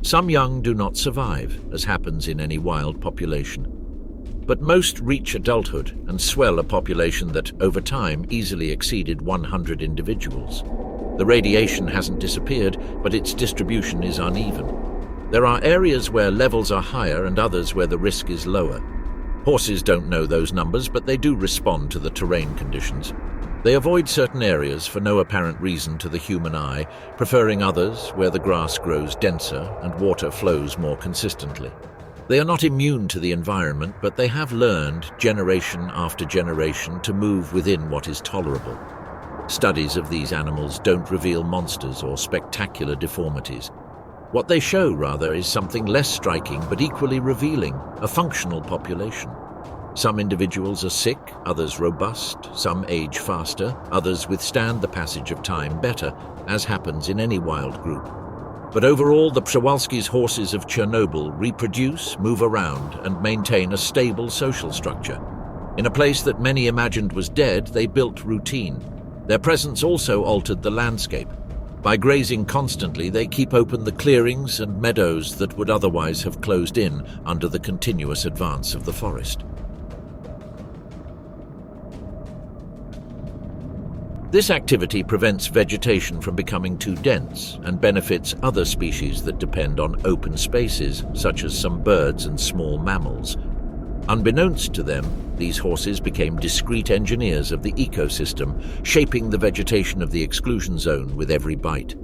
[SPEAKER 1] Some young do not survive, as happens in any wild population. But most reach adulthood and swell a population that, over time, easily exceeded 100 individuals. The radiation hasn't disappeared, but its distribution is uneven. There are areas where levels are higher and others where the risk is lower. Horses don't know those numbers, but they do respond to the terrain conditions. They avoid certain areas for no apparent reason to the human eye, preferring others where the grass grows denser and water flows more consistently. They are not immune to the environment, but they have learned, generation after generation, to move within what is tolerable. Studies of these animals don't reveal monsters or spectacular deformities. What they show, rather, is something less striking but equally revealing: a functional population. Some individuals are sick, others robust, some age faster, others withstand the passage of time better, as happens in any wild group. But overall, the Przewalski's horses of Chernobyl reproduce, move around, and maintain a stable social structure. In a place that many imagined was dead, they built routine. Their presence also altered the landscape. By grazing constantly, they keep open the clearings and meadows that would otherwise have closed in under the continuous advance of the forest. This activity prevents vegetation from becoming too dense and benefits other species that depend on open spaces, such as some birds and small mammals. Unbeknownst to them, these horses became discreet engineers of the ecosystem, shaping the vegetation of the exclusion zone with every bite.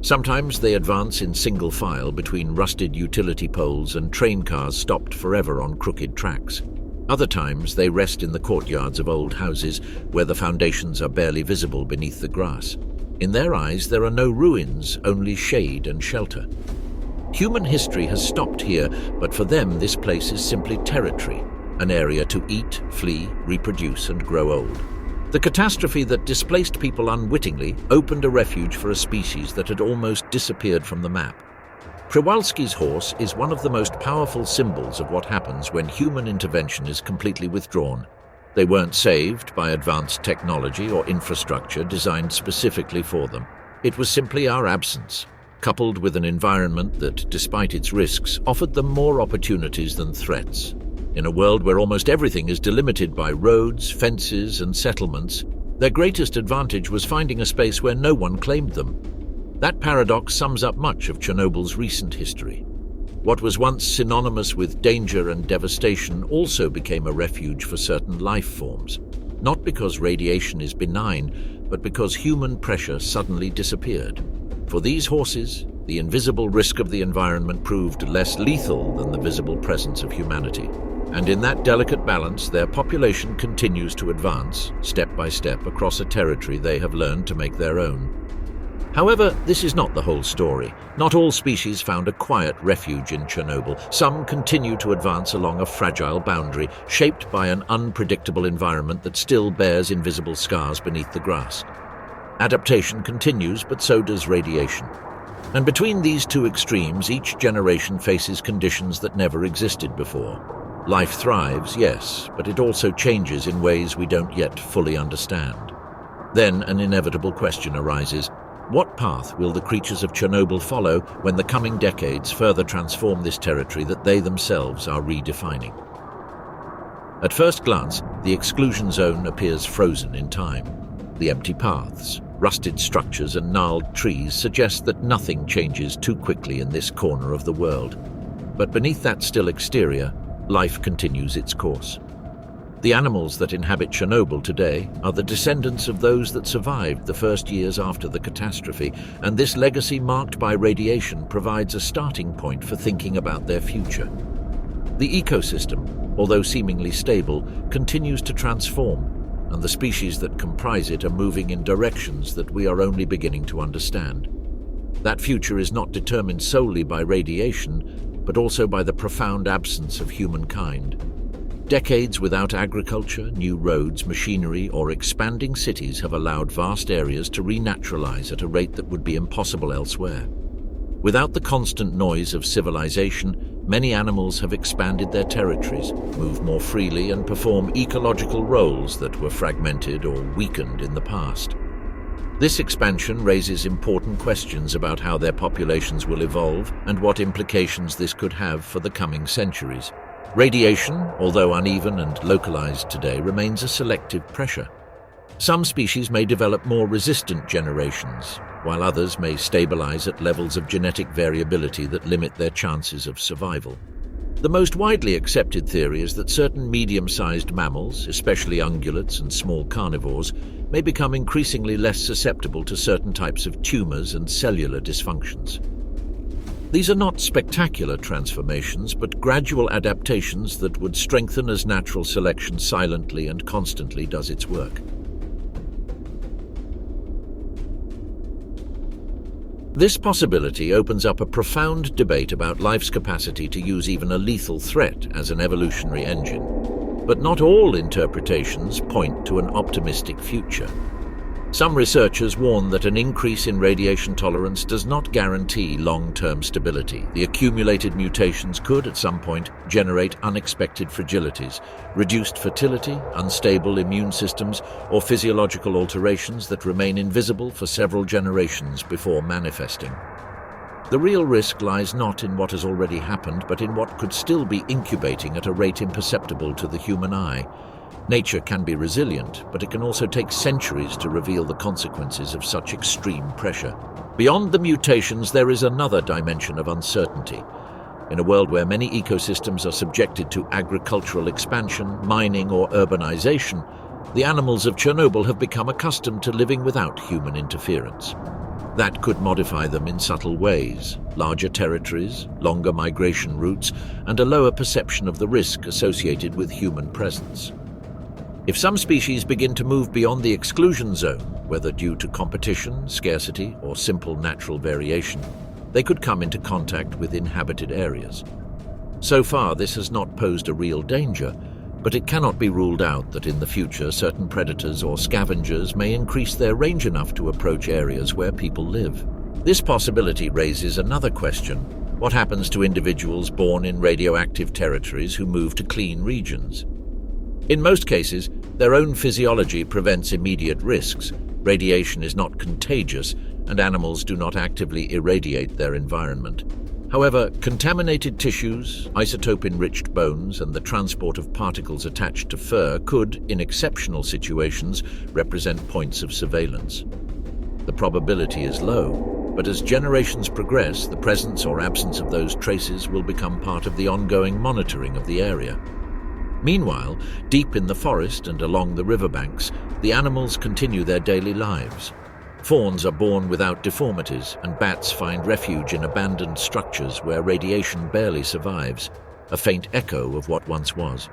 [SPEAKER 1] Sometimes they advance in single file between rusted utility poles and train cars stopped forever on crooked tracks. Other times they rest in the courtyards of old houses where the foundations are barely visible beneath the grass. In their eyes, there are no ruins, only shade and shelter. Human history has stopped here, but for them this place is simply territory, an area to eat, flee, reproduce and grow old. The catastrophe that displaced people unwittingly opened a refuge for a species that had almost disappeared from the map. Przewalski's horse is one of the most powerful symbols of what happens when human intervention is completely withdrawn. They weren't saved by advanced technology or infrastructure designed specifically for them. It was simply our absence, coupled with an environment that, despite its risks, offered them more opportunities than threats. In a world where almost everything is delimited by roads, fences, and settlements, their greatest advantage was finding a space where no one claimed them. That paradox sums up much of Chernobyl's recent history. What was once synonymous with danger and devastation also became a refuge for certain life forms, not because radiation is benign, but because human pressure suddenly disappeared. For these horses, the invisible risk of the environment proved less lethal than the visible presence of humanity. And in that delicate balance, their population continues to advance, step by step, across a territory they have learned to make their own. However, this is not the whole story. Not all species found a quiet refuge in Chernobyl. Some continue to advance along a fragile boundary, shaped by an unpredictable environment that still bears invisible scars beneath the grass. Adaptation continues, but so does radiation. And between these two extremes, each generation faces conditions that never existed before. Life thrives, yes, but it also changes in ways we don't yet fully understand. Then an inevitable question arises. What path will the creatures of Chernobyl follow when the coming decades further transform this territory that they themselves are redefining? At first glance, the exclusion zone appears frozen in time. The empty paths, rusted structures and gnarled trees suggest that nothing changes too quickly in this corner of the world. But beneath that still exterior, life continues its course. The animals that inhabit Chernobyl today are the descendants of those that survived the first years after the catastrophe, and this legacy marked by radiation provides a starting point for thinking about their future. The ecosystem, although seemingly stable, continues to transform, and the species that comprise it are moving in directions that we are only beginning to understand. That future is not determined solely by radiation, but also by the profound absence of humankind. Decades without agriculture, new roads, machinery, or expanding cities have allowed vast areas to renaturalize at a rate that would be impossible elsewhere. Without the constant noise of civilization, many animals have expanded their territories, moved more freely, and perform ecological roles that were fragmented or weakened in the past. This expansion raises important questions about how their populations will evolve and what implications this could have for the coming centuries. Radiation, although uneven and localized today, remains a selective pressure. Some species may develop more resistant generations, while others may stabilize at levels of genetic variability that limit their chances of survival. The most widely accepted theory is that certain medium-sized mammals, especially ungulates and small carnivores, may become increasingly less susceptible to certain types of tumors and cellular dysfunctions. These are not spectacular transformations, but gradual adaptations that would strengthen as natural selection silently and constantly does its work. This possibility opens up a profound debate about life's capacity to use even a lethal threat as an evolutionary engine. But not all interpretations point to an optimistic future. Some researchers warn that an increase in radiation tolerance does not guarantee long-term stability. The accumulated mutations could, at some point, generate unexpected fragilities, reduced fertility, unstable immune systems, or physiological alterations that remain invisible for several generations before manifesting. The real risk lies not in what has already happened, but in what could still be incubating at a rate imperceptible to the human eye. Nature can be resilient, but it can also take centuries to reveal the consequences of such extreme pressure. Beyond the mutations, there is another dimension of uncertainty. In a world where many ecosystems are subjected to agricultural expansion, mining, or urbanization, the animals of Chernobyl have become accustomed to living without human interference. That could modify them in subtle ways: larger territories, longer migration routes, and a lower perception of the risk associated with human presence. If some species begin to move beyond the exclusion zone, whether due to competition, scarcity, or simple natural variation, they could come into contact with inhabited areas. So far, this has not posed a real danger, but it cannot be ruled out that in the future certain predators or scavengers may increase their range enough to approach areas where people live. This possibility raises another question: what happens to individuals born in radioactive territories who move to clean regions? In most cases, their own physiology prevents immediate risks. Radiation is not contagious, and animals do not actively irradiate their environment. However, contaminated tissues, isotope-enriched bones, and the transport of particles attached to fur could, in exceptional situations, represent points of surveillance. The probability is low, but as generations progress, the presence or absence of those traces will become part of the ongoing monitoring of the area. Meanwhile, deep in the forest and along the riverbanks, the animals continue their daily lives. Fawns are born without deformities, and bats find refuge in abandoned structures where radiation barely survives, a faint echo of what once was.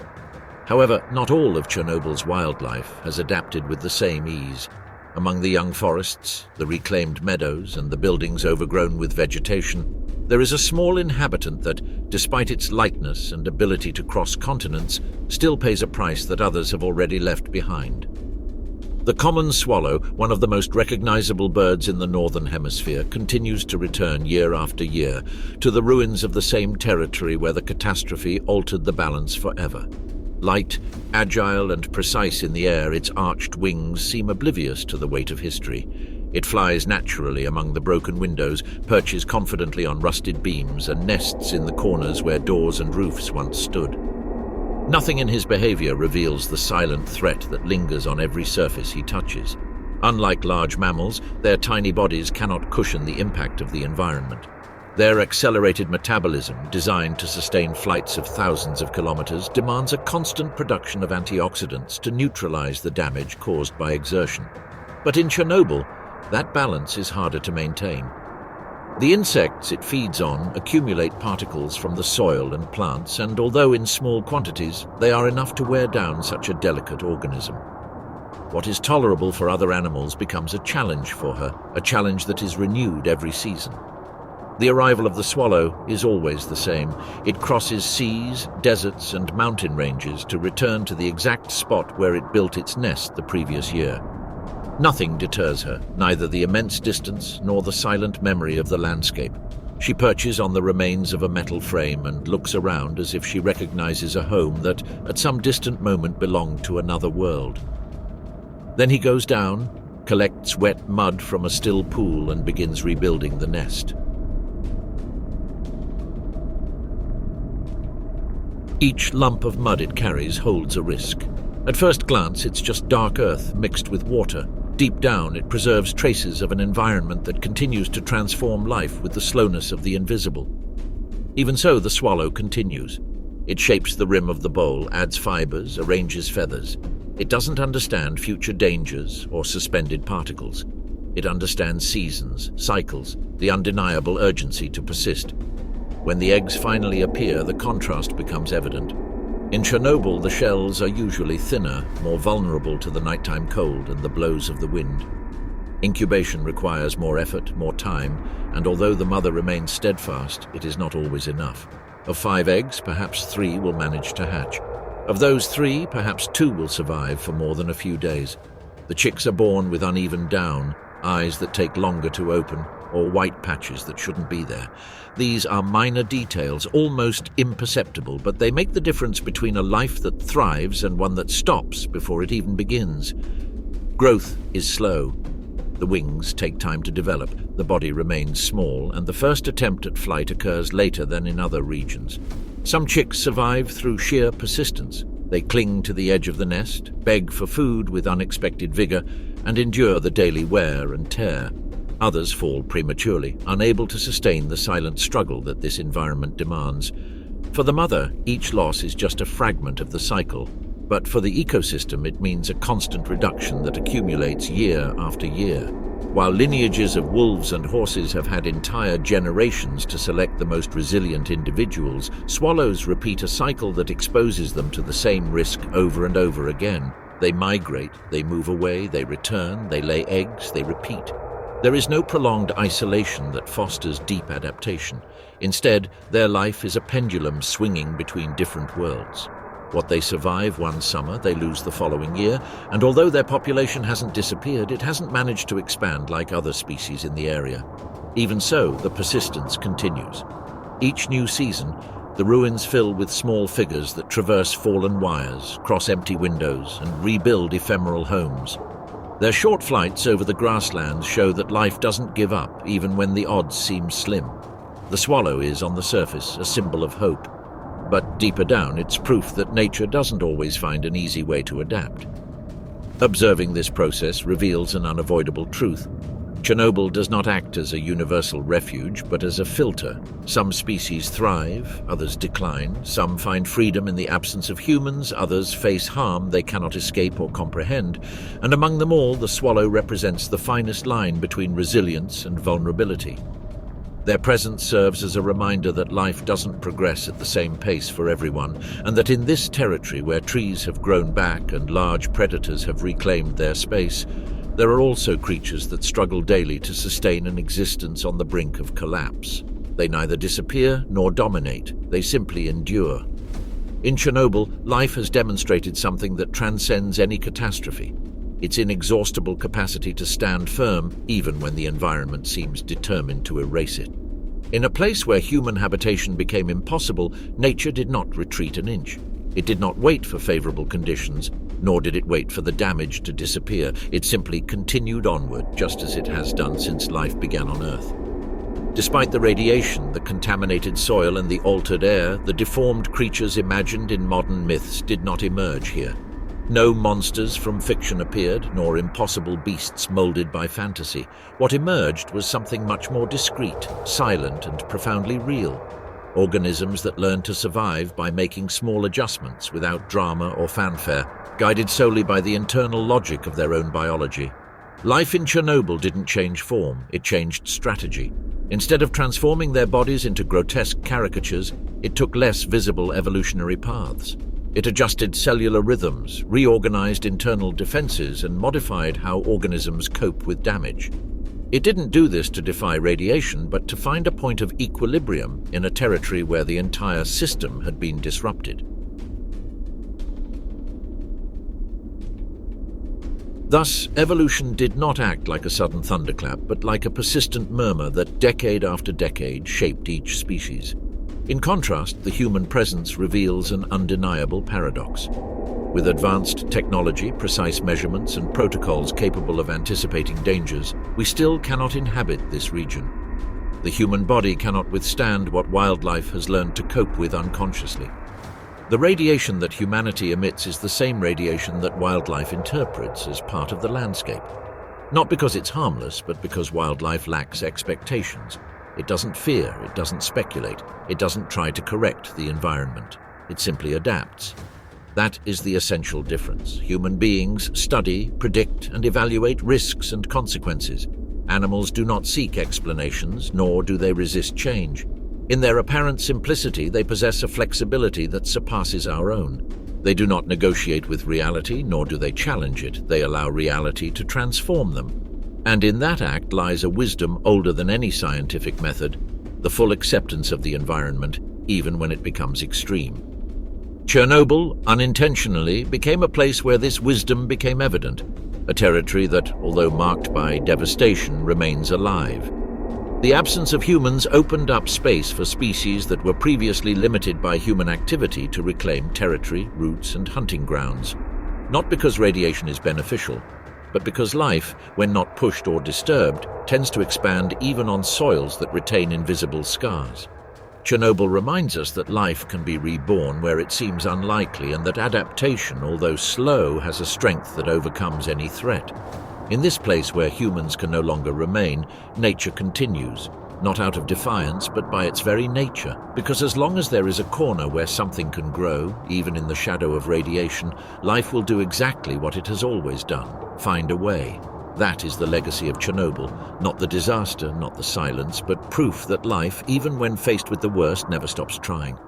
[SPEAKER 1] However, not all of Chernobyl's wildlife has adapted with the same ease. Among the young forests, the reclaimed meadows, and the buildings overgrown with vegetation, there is a small inhabitant that, despite its lightness and ability to cross continents, still pays a price that others have already left behind. The common swallow, one of the most recognizable birds in the Northern Hemisphere, continues to return year after year to the ruins of the same territory where the catastrophe altered the balance forever. Light, agile, and precise in the air, its arched wings seem oblivious to the weight of history. It flies naturally among the broken windows, perches confidently on rusted beams, and nests in the corners where doors and roofs once stood. Nothing in his behavior reveals the silent threat that lingers on every surface he touches. Unlike large mammals, their tiny bodies cannot cushion the impact of the environment. Their accelerated metabolism, designed to sustain flights of thousands of kilometers, demands a constant production of antioxidants to neutralize the damage caused by exertion. But in Chernobyl, that balance is harder to maintain. The insects it feeds on accumulate particles from the soil and plants, and although in small quantities, they are enough to wear down such a delicate organism. What is tolerable for other animals becomes a challenge for her, a challenge that is renewed every season. The arrival of the swallow is always the same. It crosses seas, deserts, and mountain ranges to return to the exact spot where it built its nest the previous year. Nothing deters her, neither the immense distance nor the silent memory of the landscape. She perches on the remains of a metal frame and looks around as if she recognizes a home that, at some distant moment, belonged to another world. Then he goes down, collects wet mud from a still pool, and begins rebuilding the nest. Each lump of mud it carries holds a risk. At first glance, it's just dark earth mixed with water. Deep down, it preserves traces of an environment that continues to transform life with the slowness of the invisible. Even so, the swallow continues. It shapes the rim of the bowl, adds fibers, arranges feathers. It doesn't understand future dangers or suspended particles. It understands seasons, cycles, the undeniable urgency to persist. When the eggs finally appear, the contrast becomes evident. In Chernobyl, the shells are usually thinner, more vulnerable to the nighttime cold and the blows of the wind. Incubation requires more effort, more time, and although the mother remains steadfast, it is not always enough. Of 5 eggs, perhaps 3 will manage to hatch. Of those 3, perhaps 2 will survive for more than a few days. The chicks are born with uneven down, eyes that take longer to open, or white patches that shouldn't be there. These are minor details, almost imperceptible, but they make the difference between a life that thrives and one that stops before it even begins. Growth is slow. The wings take time to develop, the body remains small, and the first attempt at flight occurs later than in other regions. Some chicks survive through sheer persistence. They cling to the edge of the nest, beg for food with unexpected vigor, and endure the daily wear and tear. Others fall prematurely, unable to sustain the silent struggle that this environment demands. For the mother, each loss is just a fragment of the cycle, but for the ecosystem it means a constant reduction that accumulates year after year. While lineages of wolves and horses have had entire generations to select the most resilient individuals, swallows repeat a cycle that exposes them to the same risk over and over again. They migrate, they move away, they return, they lay eggs, they repeat. There is no prolonged isolation that fosters deep adaptation. Instead, their life is a pendulum swinging between different worlds. What they survive one summer, they lose the following year, and although their population hasn't disappeared, it hasn't managed to expand like other species in the area. Even so, the persistence continues. Each new season, the ruins fill with small figures that traverse fallen wires, cross empty windows, and rebuild ephemeral homes. Their short flights over the grasslands show that life doesn't give up even when the odds seem slim. The swallow is, on the surface, a symbol of hope. But deeper down, it's proof that nature doesn't always find an easy way to adapt. Observing this process reveals an unavoidable truth. Chernobyl does not act as a universal refuge, but as a filter. Some species thrive, others decline. Some find freedom in the absence of humans, others face harm they cannot escape or comprehend. And among them all, the swallow represents the finest line between resilience and vulnerability. Their presence serves as a reminder that life doesn't progress at the same pace for everyone, and that in this territory where trees have grown back and large predators have reclaimed their space, there are also creatures that struggle daily to sustain an existence on the brink of collapse. They neither disappear nor dominate, they simply endure. In Chernobyl, life has demonstrated something that transcends any catastrophe: its inexhaustible capacity to stand firm even when the environment seems determined to erase it. In a place where human habitation became impossible, nature did not retreat an inch. It did not wait for favorable conditions. nor did it wait for the damage to disappear. It simply continued onward, just as it has done since life began on Earth. Despite the radiation, the contaminated soil and the altered air, the deformed creatures imagined in modern myths did not emerge here. No monsters from fiction appeared, nor impossible beasts molded by fantasy. What emerged was something much more discreet, silent, and profoundly real. Organisms that learned to survive by making small adjustments without drama or fanfare, guided solely by the internal logic of their own biology. Life in Chernobyl didn't change form, it changed strategy. Instead of transforming their bodies into grotesque caricatures, it took less visible evolutionary paths. It adjusted cellular rhythms, reorganized internal defenses, and modified how organisms cope with damage. It didn't do this to defy radiation, but to find a point of equilibrium in a territory where the entire system had been disrupted. Thus, evolution did not act like a sudden thunderclap, but like a persistent murmur that decade after decade shaped each species. In contrast, the human presence reveals an undeniable paradox. With advanced technology, precise measurements, and protocols capable of anticipating dangers, we still cannot inhabit this region. The human body cannot withstand what wildlife has learned to cope with unconsciously. The radiation that humanity emits is the same radiation that wildlife interprets as part of the landscape. Not because it's harmless, but because wildlife lacks expectations. It doesn't fear, it doesn't speculate, it doesn't try to correct the environment. It simply adapts. That is the essential difference. Human beings study, predict, and evaluate risks and consequences. Animals do not seek explanations, nor do they resist change. In their apparent simplicity, they possess a flexibility that surpasses our own. They do not negotiate with reality, nor do they challenge it. They allow reality to transform them. And in that act lies a wisdom older than any scientific method, the full acceptance of the environment, even when it becomes extreme. Chernobyl, unintentionally, became a place where this wisdom became evident, a territory that, although marked by devastation, remains alive. The absence of humans opened up space for species that were previously limited by human activity to reclaim territory, routes, and hunting grounds. Not because radiation is beneficial, but because life, when not pushed or disturbed, tends to expand even on soils that retain invisible scars. Chernobyl reminds us that life can be reborn where it seems unlikely, and that adaptation, although slow, has a strength that overcomes any threat. In this place where humans can no longer remain, nature continues, not out of defiance, but by its very nature. Because as long as there is a corner where something can grow, even in the shadow of radiation, life will do exactly what it has always done: find a way. That is the legacy of Chernobyl, not the disaster, not the silence, but proof that life, even when faced with the worst, never stops trying.